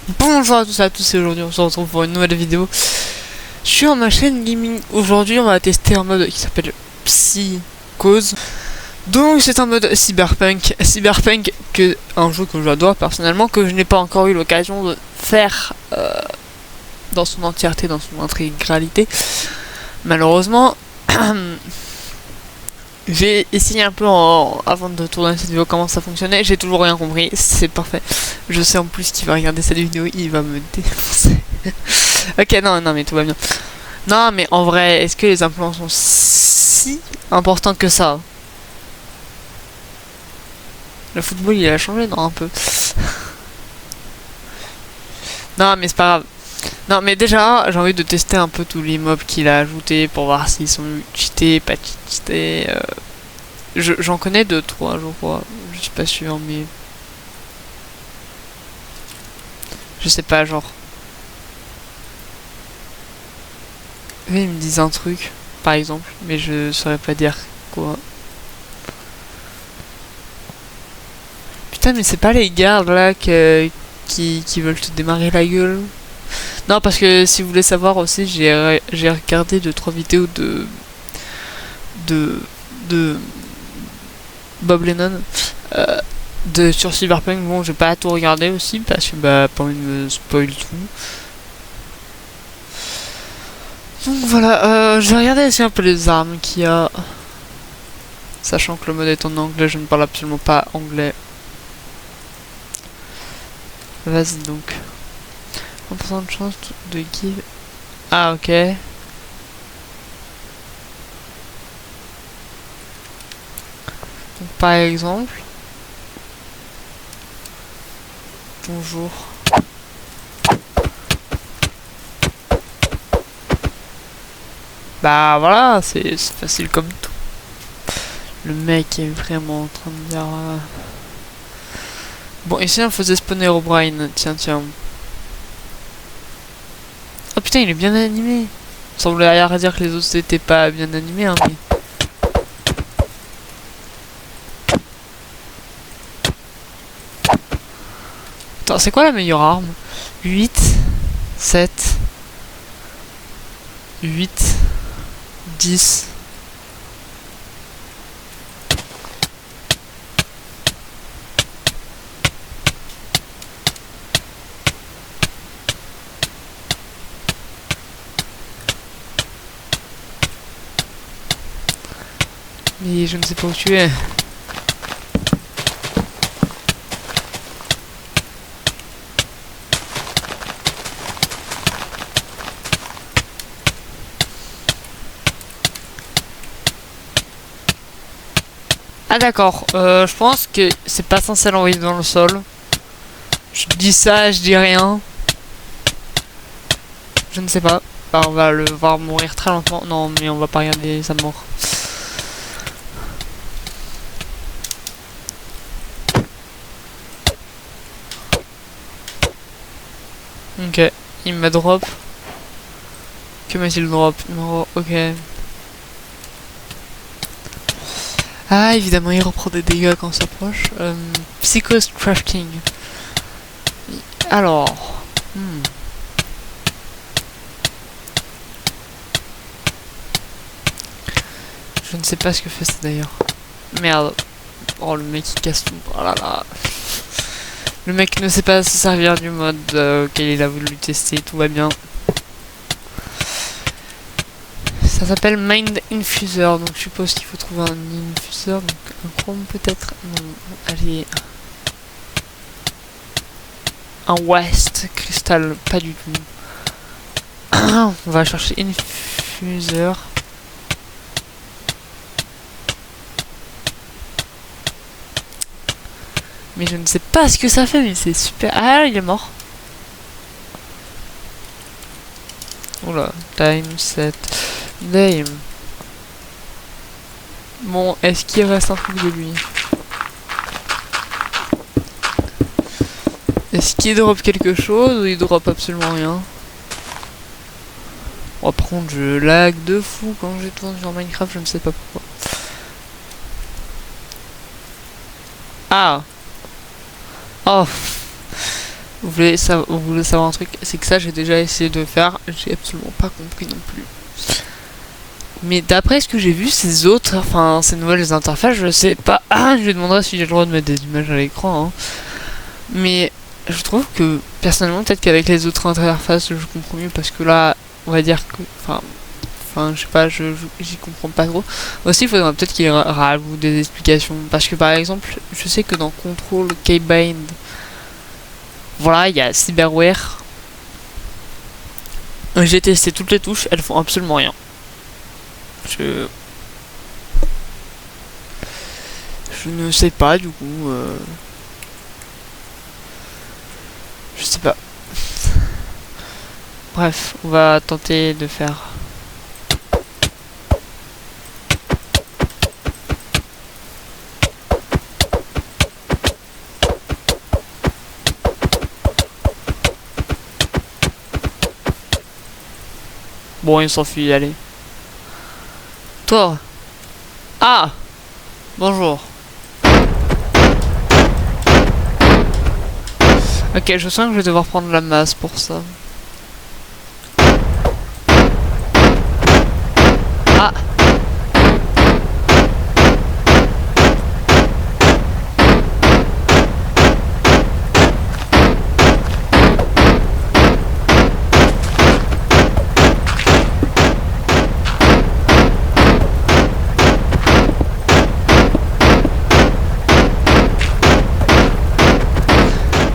Bonjour à tous et à tous, et aujourd'hui on se retrouve pour une nouvelle vidéo sur ma chaîne gaming. Aujourd'hui on va tester un mode qui s'appelle Psychose. Donc c'est un mode cyberpunk, que un jeu que j'adore personnellement, que je n'ai pas encore eu l'occasion de faire dans son entièreté, dans son intégralité. Malheureusement, j'ai essayé un peu avant de tourner cette vidéo comment ça fonctionnait, j'ai toujours rien compris, c'est parfait. Je sais en plus qu'il va regarder cette vidéo, il va me défoncer. Ok, non, mais tout va bien. Non, mais en vrai, est-ce que les implants sont si importants que ça? Le football, il a changé, non, un peu. Non, mais c'est pas grave. Non, mais déjà, j'ai envie de tester un peu tous les mobs qu'il a ajoutés pour voir s'ils sont cheatés, pas cheatés. J'en connais 2-3, je crois. Je suis pas sûr, mais... Je sais pas, genre... Oui, ils me disent un truc, par exemple, mais je saurais pas dire quoi. Putain, mais c'est pas les gardes, là, qui veulent te démarrer la gueule. Non, parce que si vous voulez savoir aussi, j'ai regardé 2-3 vidéos de Bob Lennon sur Cyberpunk. Bon, j'ai pas tout regardé aussi parce que bah pas envie de me spoil tout. Donc voilà, je vais regarder aussi un peu les armes qu'il y a, sachant que le mode est en anglais, je ne parle absolument pas anglais. Vas-y donc. 1% de chance de give. Ah ok. Donc par exemple. Bonjour. Bah voilà, c'est facile comme tout. Le mec est vraiment en train de dire... Bon, ici on faisait spawner O'Brien. Tiens. Oh putain, il est bien animé. Ça voulait rien dire que les autres n'étaient pas bien animés, hein, mais... Attends, c'est quoi la meilleure arme? 8, 7, 8, 10... Mais je ne sais pas où tu es. Ah d'accord, je pense que c'est pas censé l'envoyer dans le sol. Je dis ça, je dis rien. Je ne sais pas. Bah, on va le voir mourir très lentement. Non, mais on va pas regarder sa mort. Ok, il me drop. Que m'a-t-il drop? Non, ok. Ah, évidemment, il reprend des dégâts quand on s'approche. Psychose Crafting. Alors... Je ne sais pas ce que fait ça d'ailleurs. Merde. Oh, le mec il casse tout. Oh là là. Le mec ne sait pas se servir du mode auquel il a voulu tester. Tout va bien. Ça s'appelle Mind Infuser. Donc je suppose qu'il faut trouver un infuseur. Donc un chrome peut-être. Non. Allez. Un West Crystal. Pas du tout. On va chercher infuseur. Mais je ne sais pas ce que ça fait, mais c'est super. Ah, il est mort. Oula, time, set, name. Bon, est-ce qu'il reste un truc de lui? Est-ce qu'il drop quelque chose ou il drop absolument rien? Bon, par contre, je lag de fou quand je tourne sur Minecraft, je ne sais pas pourquoi. Ah! Oh! vous voulez savoir un truc, c'est que ça j'ai déjà essayé de faire, j'ai absolument pas compris non plus. Mais d'après ce que j'ai vu, ces autres, enfin ces nouvelles interfaces, je sais pas. Ah, je lui demanderai si j'ai le droit de mettre des images à l'écran. Hein. Mais je trouve que personnellement, peut-être qu'avec les autres interfaces, je comprends mieux parce que là, on va dire que, je sais pas, j'y comprends pas trop. Aussi, il faudrait peut-être qu'il rajoute des explications parce que par exemple, je sais que dans Control Keybind, voilà, il y a Cyberware. J'ai testé toutes les touches, elles font absolument rien. Je ne sais pas du coup. Je sais pas. Bref, on va tenter de faire. Bon, il s'enfuit, allez. Toi. Ah. Bonjour. Ok, je sens que je vais devoir prendre la masse pour ça. Ah.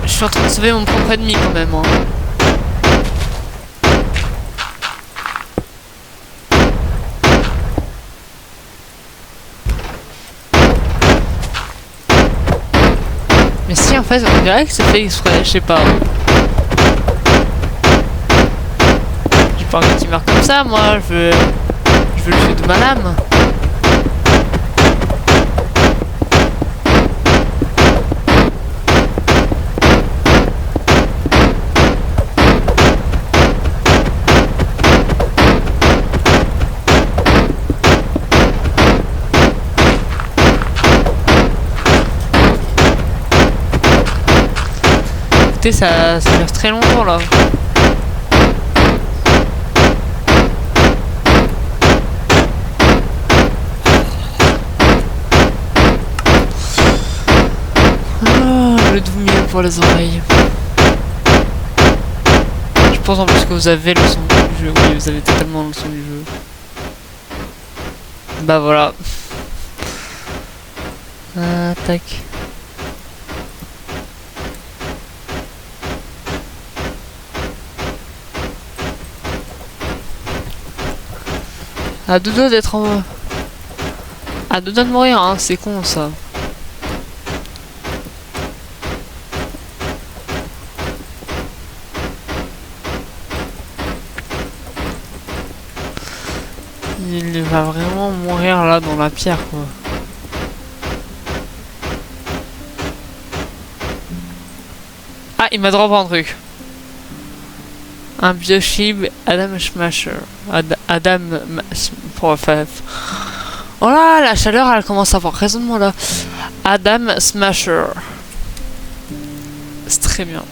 Je suis en train de sauver mon propre ennemi quand même. Hein. Mais si en fait on dirait que c'est fait exprès, je sais pas. J'ai pas envie qu'il meure comme ça, moi je veux le tuer de ma lame. Écoutez, ça dure très longtemps là. Oh, le doux miel pour les oreilles. Je pense en plus que vous avez le son du jeu. Oui, vous avez totalement le son du jeu. Bah voilà. Tac. À deux doigts d'être en... À deux doigts de mourir, hein, c'est con ça. Il va vraiment mourir là dans la pierre quoi. Ah, il m'a drop un truc. Un biochip Adam Smasher. Adam... Oh là, la chaleur elle commence à avoir raison de moi là. Adam Smasher. C'est très bien.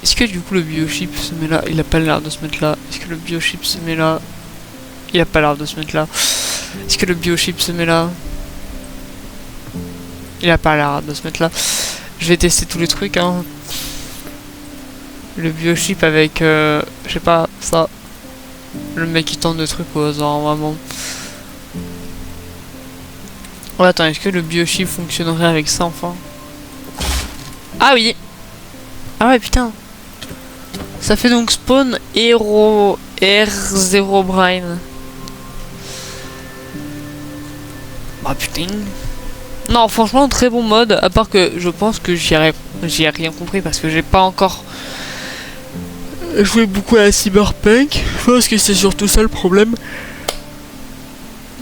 Est-ce que du coup le biochip se met là? Il a pas l'air de se mettre là. Est-ce que le biochip se met là? Il a pas l'air de se mettre là. Est-ce que le biochip se met là? Il a pas l'air de se mettre là. Je vais tester tous les trucs hein. Le biochip avec je sais pas ça. Le mec qui tente des trucs au hasard vraiment. Oh attends, est-ce que le biochip fonctionnerait avec ça enfin? Ah oui. Ah ouais putain. Ça fait donc spawn Hero R0 Brain. Bah putain. Non franchement très bon mode, à part que je pense que j'y ai rien compris parce que j'ai pas encore joué beaucoup à Cyberpunk. Je pense que c'est surtout ça le problème.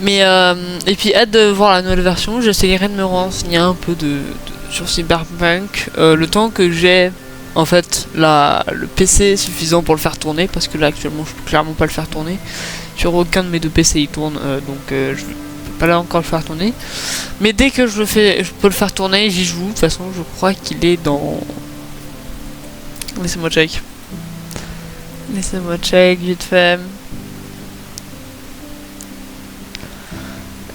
Mais et puis hâte de voir la nouvelle version, j'essayerai de me renseigner un peu sur Cyberpunk le temps que j'ai en fait le PC suffisant pour le faire tourner parce que là actuellement je peux clairement pas le faire tourner. sur aucun de mes deux PC il tourne, donc je peux pas là encore le faire tourner. Mais dès que je le fais, je peux le faire tourner, j'y joue. De toute façon, je crois qu'il est dans... Laissez-moi check. Laissez-moi check vite fait.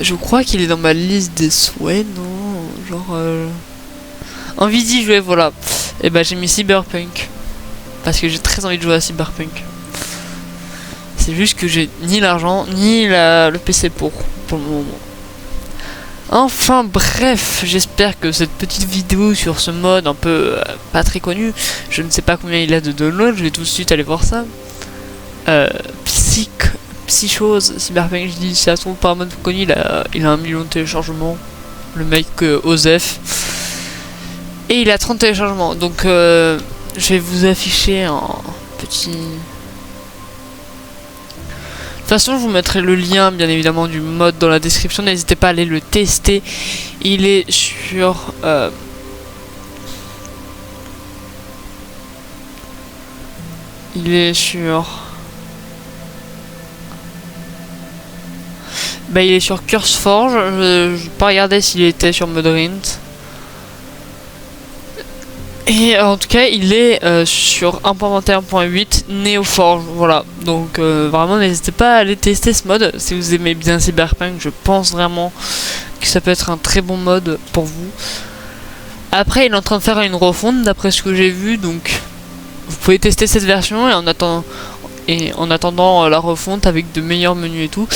Je crois qu'il est dans ma liste des souhaits, non? Genre... Envie d'y jouer, voilà. Et bah j'ai mis Cyberpunk. Parce que j'ai très envie de jouer à Cyberpunk. C'est juste que j'ai ni l'argent, ni le PC pour le moment. Enfin bref, j'espère que cette petite vidéo sur ce mode un peu pas très connu, je ne sais pas combien il a de downloads, je vais tout de suite aller voir ça. Psychose, Cyberpunk, je dis, si ça se trouve pas un mode connu, il a 1 million de téléchargements. Le mec Osef. Et il a 30 téléchargements, donc je vais vous afficher un petit... De toute façon, je vous mettrai le lien, bien évidemment, du mode dans la description. N'hésitez pas à aller le tester. Il est sur... Il est sur... Bah, il est sur CurseForge. Je vais pas regarder s'il était sur Modrint. Et en tout cas, il est sur 1.21.8 NeoForge, voilà. Donc vraiment, n'hésitez pas à aller tester ce mode. Si vous aimez bien Cyberpunk, je pense vraiment que ça peut être un très bon mode pour vous. Après, il est en train de faire une refonte, d'après ce que j'ai vu, donc vous pouvez tester cette version et en attendant la refonte avec de meilleurs menus et tout.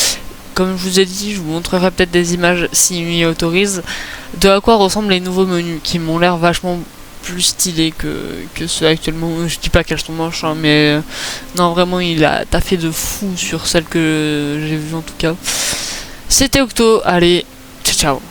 Comme je vous ai dit, je vous montrerai peut-être des images s'il m'y autorise de à quoi ressemblent les nouveaux menus qui m'ont l'air vachement plus stylé que ceux actuellement. Je dis pas qu'elles sont moches, hein, mais non, vraiment il a taffé de fou sur celles que j'ai vues en tout cas. C'était Octo, allez, ciao ciao.